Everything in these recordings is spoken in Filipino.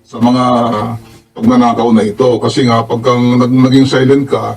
sa mga pagnanakaw na ito. Kasi nga, pagkang naging silent ka,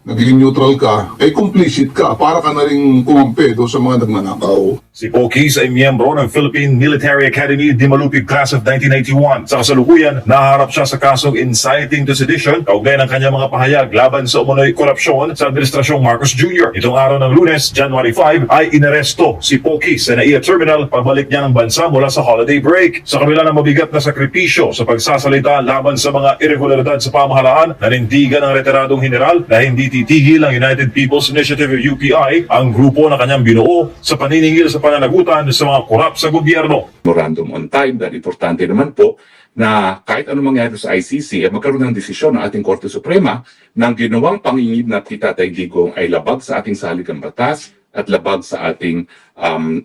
naging neutral ka, ay complicit ka. Para ka na rin kumampi doon sa mga nagnanakaw. Si Pokis ay miyembro ng Philippine Military Academy Dimalupig Class of 1991. Sa kasalukuyan, naharap siya sa kasong inciting to sedition kaugnay ng kanyang mga pahayag laban sa umunoy korupsyon sa Administrasyong Marcos Jr. Itong araw ng Lunes, January 5, ay inaresto si Pokis sa NAIA Terminal pagbalik niya ng bansa mula sa holiday break. Sa kabila ng mabigat na sakripisyo sa pagsasalita laban sa mga irregularidad sa pamahalaan, nanindigan ng retiradong general na hindi titigil ang United People's Initiative o UPI, ang grupo na kanyang binuo sa paniningil sa pananagutan sa mga korap sa gobyerno. Memorandum on time dahil importante naman po na kahit anong mangyari sa ICC ay magkaroon ng desisyon ng ating Korte Suprema ng ginawang pangingisnap ni Tatay Digong ay labag sa ating saligang batas at labag sa ating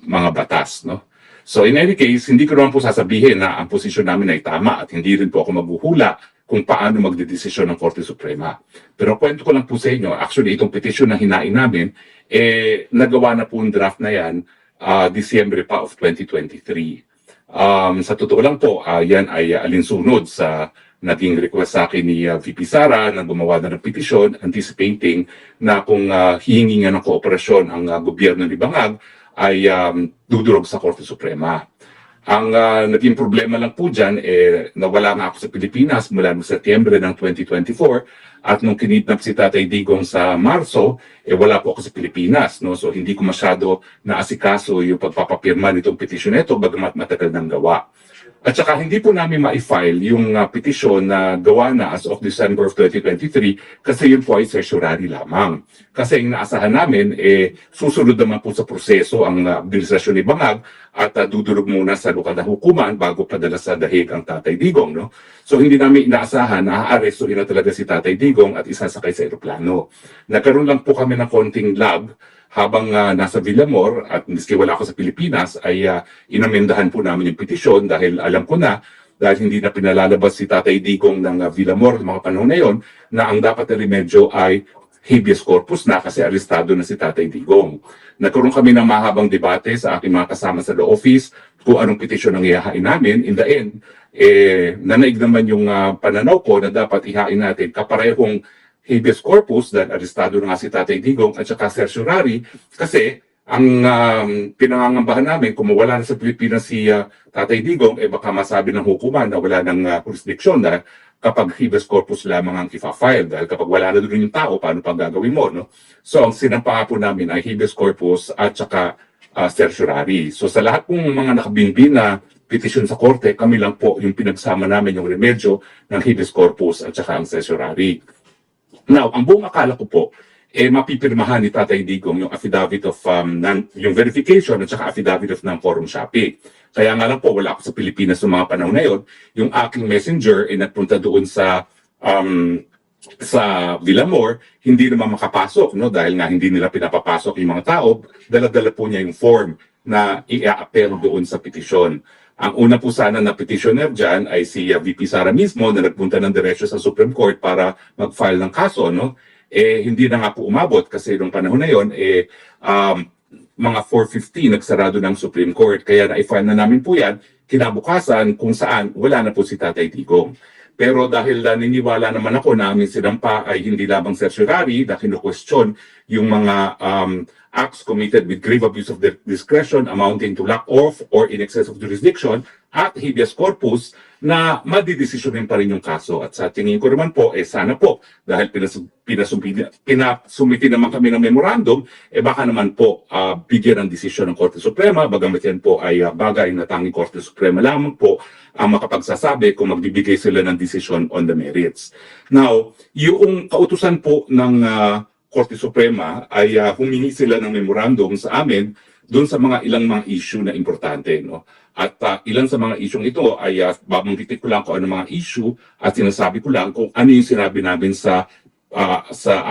mga batas. No? So in any case, hindi ko naman po sasabihin na ang posisyon namin ay tama at hindi rin po ako maghuhula kung paano magdedesisyon ng Korte Suprema. Pero kwento ko lang po sa inyo, actually itong petition na hinain namin, nagawa na po yung draft na yan Disyembre pa of 2023. Sa totoo lang po, yan ay alinsunod sa naging request sa akin ni VP Sara na gumawa na ng petisyon anticipating na kung hihingi nga ng kooperasyon ang gobyerno ni Bangag ay dudurog sa Korte Suprema. Ang naging problema lang po dyan, nawala nga ako sa Pilipinas mula noong Setyembre ng 2024 at nung kinidnap si Tatay Digong sa Marso, wala po ako sa Pilipinas. No? So hindi ko masyado naasikaso yung pagpapapirma nitong petisyon nito bagamat matagal nang gawa. At saka hindi po namin ma-file yung petisyon na gawa na as of December of 2023 kasi yun po ay certiorari lamang. Kasi yung naasahan namin, susunod naman po sa proseso ang administrasyon ni Bangag at dudurog muna sa lokal na hukuman bago padala sa dahig ang Tatay Digong. No? So hindi namin inaasahan na aarestuhin na talaga si Tatay Digong at isasakay sa eroplano. Nagkaroon lang po kami ng konting lag habang nasa Villamor at miski wala ako sa Pilipinas ay inamendahan po namin yung petisyon dahil alam ko na dahil hindi na pinalalabas si Tatay Digong ng Villamor sa mga panahon na yon na ang dapat na remedyo ay habeas corpus na kasi arestado na si Tatay Digong. Nagkaroon kami ng mahabang debate sa aking mga kasama sa law office kung anong petisyon ang ihahain namin. In the end, nanaig naman yung pananaw ko na dapat ihain natin kaparehong habeas corpus dahil arestado na nga si Tatay Digong at saka certiorari kasi ang pinangangambahan namin kung mawala na sa Pilipinas si Tatay Digong baka masabi ng hukuman na wala ng jurisdiction na kapag habeas corpus lamang ang ifa-file dahil kapag wala na doon yung tao paano pang gagawin mo no? So ang sinampa po namin ay habeas corpus at saka certiorari. So sa lahat pong mga nakabinbin na petisyon sa korte kami lang po yung pinagsama namin yung remedyo ng habeas corpus at saka ang certiorari. Now, ang buong akala ko po, mapipirmahan ni Tatay Digong yung affidavit of, yung verification at saka affidavit of non-forum shopping. Kaya nga lang po, wala ako sa Pilipinas sa mga panahon na yun. Yung aking messenger ay nagpunta doon sa Villamor, hindi naman makapasok, no? Dahil nga hindi nila pinapapasok yung mga tao, dala-dala po niya yung form na i-appel doon sa petisyon. Ang una po sana na petitioner dyan ay si VP Sara mismo na nagpunta ng diretsyo sa Supreme Court para mag-file ng kaso. No? Hindi na nga po umabot kasi nung panahon na yon, mga 4:50 nagsarado ng Supreme Court. Kaya na-file na namin po yan kinabukasan kung saan wala na po si Tatay Digong. Pero dahil naniniwala naman ako na aming sinampa ay hindi lamang certiorari dahil question yung mga acts committed with grave abuse of discretion amounting to lack of or in excess of jurisdiction at habeas corpus na madidesisyonin pa rin yung kaso. At sa tingin ko naman po, sana po, dahil pinasumiti naman kami ng memorandum, baka naman po bigyan ng desisyon ng Korte Suprema, bagamat yan po ay bagay na tanging Korte Suprema lamang po ang makapagsasabi kung magbibigay sila ng desisyon on the merits. Now, yung kautusan po ng Korte Suprema ay humingi sila ng memorandum sa amin doon sa mga ilang mga issue na importante. No? At ilan sa mga issue ito ay babanggitin ko lang kung ano mga issue at sinasabi ko lang kung ano yung sinabi namin sa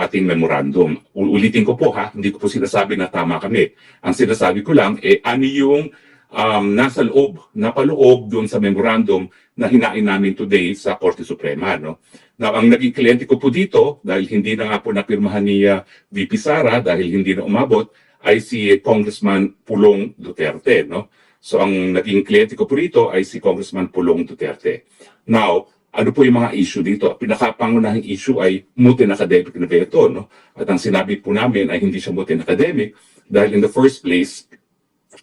ating memorandum. Ulitin ko po hindi ko po sinasabi na tama kami. Ang sinasabi ko lang, ano yung nasa loob, napaloob doon sa memorandum na hinain namin today sa Korte Suprema. No? Now, ang naging kliyente ko po dito, dahil hindi na nga po napirmahan ni VP Sara, dahil hindi na umabot, ay si Congressman Pulong Duterte. No? So ang naging kliyente ko po rito ay si Congressman Pulong Duterte. Now, ano po yung mga issue dito? Pinakapangunahing issue ay moot and academic na veto, no? At ang sinabi po namin ay hindi siya moot and academic dahil in the first place,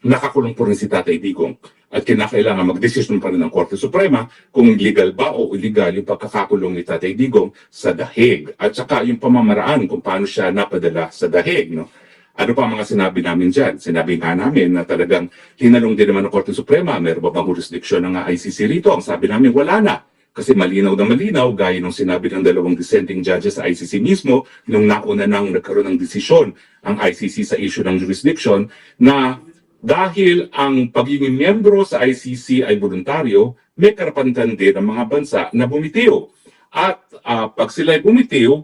nakakulong po rin si Tatay Digong at kinakailangan mag-desisyon pa rin ng Korte Suprema kung legal ba o illegal yung pagkakakulong ni Tatay Digong sa dahig at saka yung pamamaraan kung paano siya napadala sa dahig, no? Ano pa ang mga sinabi namin dyan? Sinabi nga namin na talagang tinanong din naman ng Korte Suprema, meron ba bang jurisdiction ng ICC rito? Ang sabi namin, wala na. Kasi malinaw na malinaw, gaya nung sinabi ng dalawang dissenting judges sa ICC mismo, nung nauna nang nagkaroon ng desisyon ang ICC sa issue ng jurisdiction, na dahil ang pagiging miyembro sa ICC ay voluntaryo, may karapatan din ang mga bansa na bumitiw. At pag sila ay bumitiw,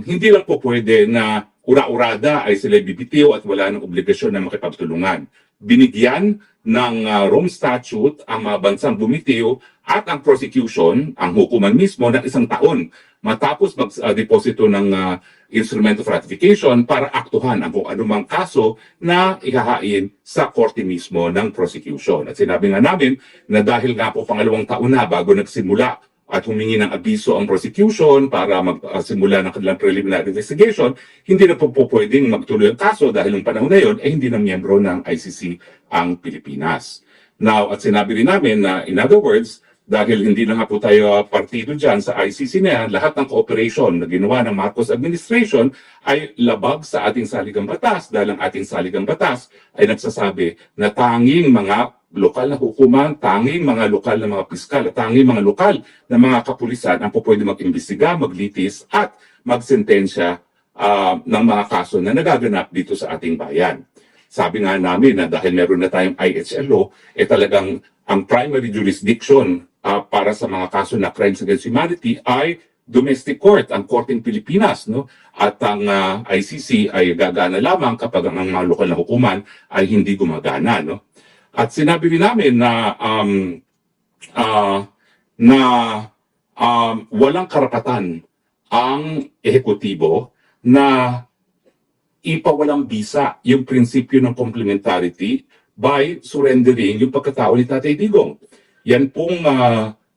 hindi lang po pwede na ura-urada ay sila bibitiw at wala ng obligasyon na makipagtulungan. Binigyan ng Rome Statute ang mga bansang bumitiw at ang prosecution, ang hukuman mismo, ng 1 taon matapos mag-deposito ng instrument of ratification para aktuhan ang kung anumang kaso na ihahain sa korte mismo ng prosecution. At sinabi nga namin na dahil nga po 2 taon na bago nagsimula at humingi ng abiso ang prosecution para magsimula ng kanilang preliminary investigation, hindi na po pwedeng magtuloy ang kaso dahil ng panahon na yun ay hindi na miyembro ng ICC ang Pilipinas. Now, at sinabi rin namin na in other words, dahil hindi na nga po tayo partido dyan sa ICC na yan, lahat ng cooperation na ginawa ng Marcos administration ay labag sa ating saligang batas dahil ang ating saligang batas ay nagsasabi na tanging mga lokal na hukuman, tanging mga lokal na mga piskal, at tanging mga lokal na mga kapulisan ang po pwede mag-imbestiga, maglitis at magsentensya ng mga kaso na nagaganap dito sa ating bayan. Sabi nga namin na dahil meron na tayong IHLO, talagang ang primary jurisdiction para sa mga kaso na crimes against humanity ay domestic court, ang Korteng Pilipinas, no? At ang ICC ay gagana lamang kapag ang mga lokal na hukuman ay hindi gumagana, no? At sinabi rin namin na walang karapatan ang ehekutibo na ipawalang bisa yung prinsipyo ng complementarity by surrendering yung pagkatao ni Tatay Digong. Yan pong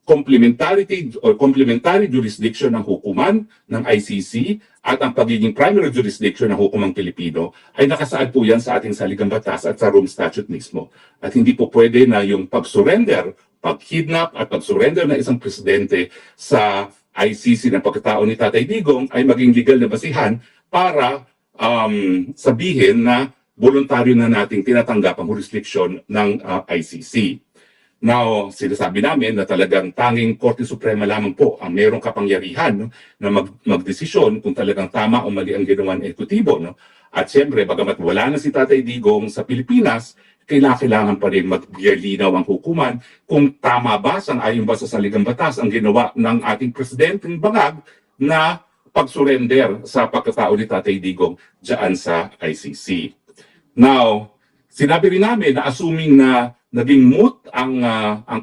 complementary jurisdiction ng hukuman ng ICC at ang pagiging primary jurisdiction ng hukumang Pilipino ay nakasaad po yan sa ating saligang batas at sa Rome Statute mismo. At hindi po pwede na yung pag-surrender, pag-kidnap at pag-surrender ng isang presidente sa ICC ng pagkatao ni Tatay Digong ay maging legal na basihan para sabihin na voluntaryo na nating tinatanggap ang jurisdiction ng ICC. Now, sinasabi namin na talagang tanging Korte Suprema lamang po ang mayroong kapangyarihan, no, na magdesisyon kung talagang tama o mali ang ginawa ng ekutibo. No? At siyempre, bagamat wala na si Tatay Digong sa Pilipinas, kailangan pa rin maglinaw ang hukuman kung tama ba, sang-ayon ba sa saligang batas ang ginawa ng ating presidenteng bangag na pag-surrender sa pagkatao ni Tatay Digong dyan sa ICC. Now, sinabi rin namin na assuming na naging moot ang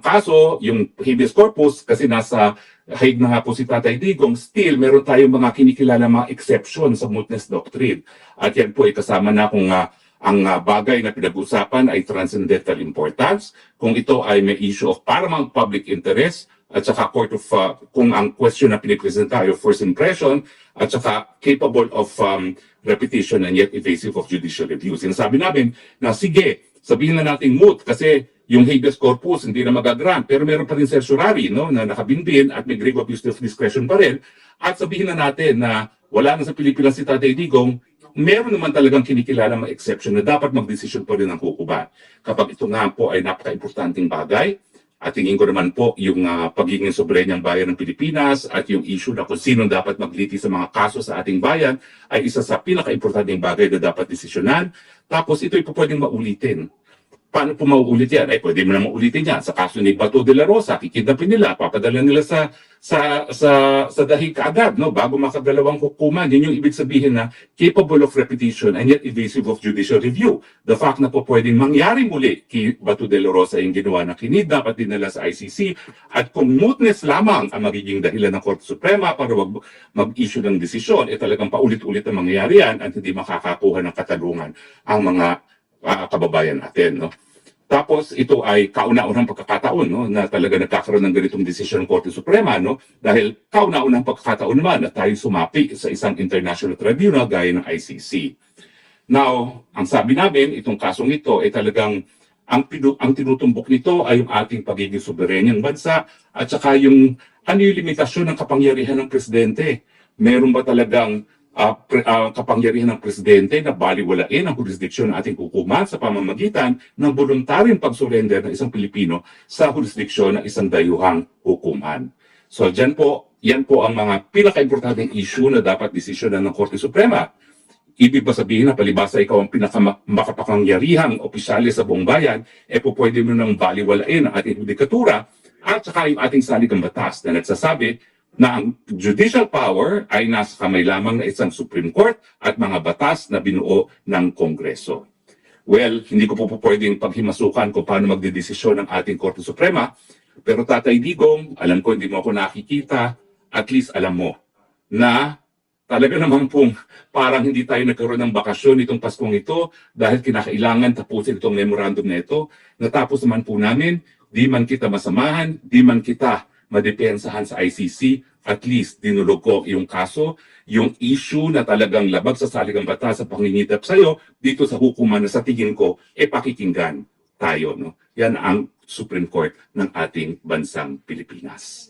kaso, yung habeas corpus, kasi nasa Hague na nga po si Tatay Digong, still meron tayong mga kinikilala mga exception sa mootness doctrine. At yan po ay kasama na kung ang bagay na pinag-usapan ay transcendental importance, kung ito ay may issue of paramount public interest, at saka court of, kung ang question na pinipresenta ay of first impression, at saka capable of repetition and yet evasive of judicial review. Sinasabi namin na sige, sabihin na natin moot kasi yung habeas corpus hindi na magagrant, pero meron pa rin certiorari, no, na nakabinbin at may grave abuse of discretion pa rin. At sabihin na natin na wala na sa Pilipinas si Tatay Digong, meron naman talagang kinikilala mga exception na dapat magdesisyon pa rin ang hukuman. Kapag ito nga po ay napaka-importanting bagay, at tingin ko naman po yung pagiging soberenyang bayan ng Pilipinas at yung issue na kung sino dapat magliti sa mga kaso sa ating bayan ay isa sa pinaka-importanting bagay na dapat desisyonan. Tapos ito'y po pwedeng maulitin. Paano po mauulit yan? Ay pwede mo na maulitin yan. Sa kaso ni Bato de la Rosa, kikidnapin nila, papadala nila sa dahig kaagad, no? Bago makadalawang hukuman. Yun yung ibig sabihin na capable of repetition and yet evasive of judicial review. The fact na po pwedeng mangyari muli kay Bato de la Rosa yung ginawa na kinidnap at dinala sa ICC at kung mootness lamang ang magiging dahilan ng Korte Suprema para mag-issue ng desisyon, talagang paulit-ulit ang mangyayari yan at hindi makakakuha ng katalungan ang mga kababayan natin, no? Tapos ito ay kauna-unahang pagkakataon, no, na talaga nagkakaroon ng ganitong desisyon ng Korte Suprema, no, dahil kauna-unahang pagkakataon naman na tayo sumapi sa isang international tribunal gaya ng ICC. Now, ang sabi namin, itong kasong ito ay talagang ang tinutumbok nito ay yung ating pagiging soberenyang bansa at saka yung ano yung limitasyon ng kapangyarihan ng presidente. Meron ba talagang kapangyarihan ng presidente na baliwalain ang jurisdiksyon ng ating hukuman sa pamamagitan ng voluntaryong pag-surrender ng isang Pilipino sa jurisdiksyon ng isang dayuhang hukuman. So yan po ang mga pinaka-importanteng issue na dapat desisyonan ng Korte Suprema. Ibig ba sabihin na palibasa ikaw ang pinakamakapangyarihang opisyales sa buong bayan, pwede mo nang baliwalain ang ating judikatura at saka yung ating saligang batas na nagsasabi na ang judicial power ay nasa kamay lamang ng isang Supreme Court at mga batas na binuo ng Kongreso. Well, hindi ko po pwedeng paghimasukan kung paano magdedesisyon ng ating Korte Suprema, pero Tatay Digong, alam ko hindi mo ako nakikita, at least alam mo na talaga naman pong parang hindi tayo nagkaroon ng bakasyon itong Paskong ito dahil kinakailangan tapusin itong memorandum na ito. Natapos naman po namin, di man kita masamahan, di man kita madepensahan sa ICC, at least dinulog ko yung kaso, yung issue na talagang labag sa saligang batas sa pangingidap sa'yo dito sa hukuman na sa tingin ko, pakikinggan tayo. No? Yan ang Supreme Court ng ating bansang Pilipinas.